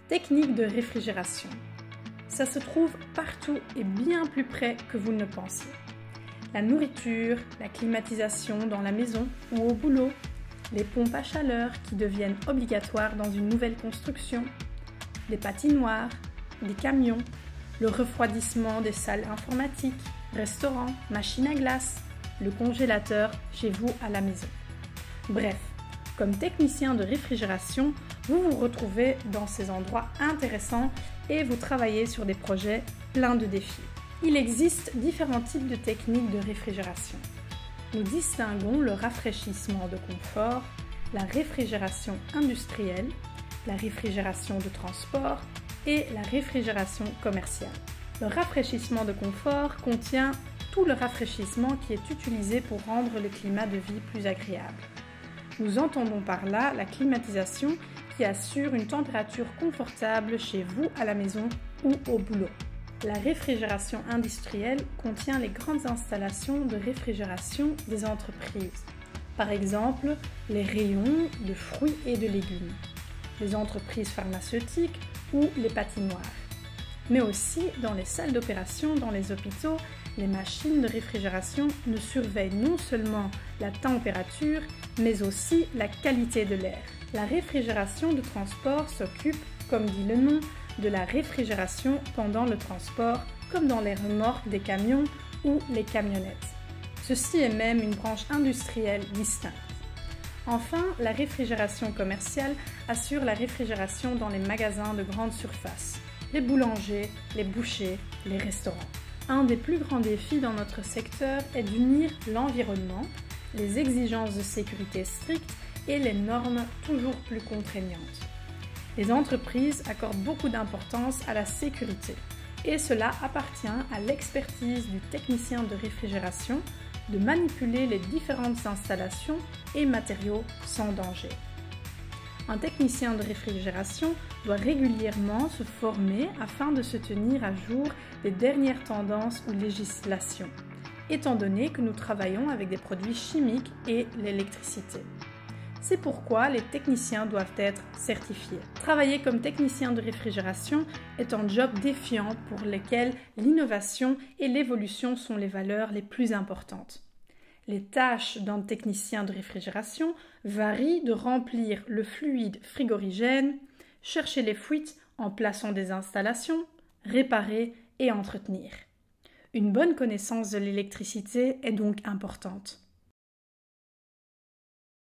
Technique de réfrigération. Ça se trouve partout et bien plus près que vous ne le pensiez. La nourriture, la climatisation dans la maison ou au boulot, les pompes à chaleur qui deviennent obligatoires dans une nouvelle construction, les patinoires, les camions, le refroidissement des salles informatiques, restaurants, machines à glace, le congélateur chez vous à la maison. Bref, comme technicien de réfrigération, vous vous retrouvez dans ces endroits intéressants et vous travaillez sur des projets pleins de défis. Il existe différents types de techniques de réfrigération. Nous distinguons le rafraîchissement de confort, la réfrigération industrielle, la réfrigération de transport et la réfrigération commerciale. Le rafraîchissement de confort contient tout le rafraîchissement qui est utilisé pour rendre le climat de vie plus agréable. Nous entendons par là la climatisation qui assure une température confortable chez vous à la maison ou au boulot. La réfrigération industrielle contient les grandes installations de réfrigération des entreprises. Par exemple, les rayons de fruits et de légumes, les entreprises pharmaceutiques ou les patinoires. Mais aussi dans les salles d'opération, dans les hôpitaux, les machines de réfrigération ne surveillent non seulement la température, mais aussi la qualité de l'air. La réfrigération de transport s'occupe, comme dit le nom, de la réfrigération pendant le transport, comme dans les remorques des camions ou les camionnettes. Ceci est même une branche industrielle distincte. Enfin, la réfrigération commerciale assure la réfrigération dans les magasins de grande surface, les boulangers, les bouchers, les restaurants. Un des plus grands défis dans notre secteur est d'unir l'environnement, les exigences de sécurité strictes et les normes toujours plus contraignantes. Les entreprises accordent beaucoup d'importance à la sécurité et cela appartient à l'expertise du technicien de réfrigération de manipuler les différentes installations et matériaux sans danger. Un technicien de réfrigération doit régulièrement se former afin de se tenir à jour des dernières tendances ou législations, étant donné que nous travaillons avec des produits chimiques et l'électricité. C'est pourquoi les techniciens doivent être certifiés. Travailler comme technicien de réfrigération est un job défiant pour lequel l'innovation et l'évolution sont les valeurs les plus importantes. Les tâches d'un technicien de réfrigération varient de remplir le fluide frigorigène, chercher les fuites en plaçant des installations, réparer et entretenir. Une bonne connaissance de l'électricité est donc importante.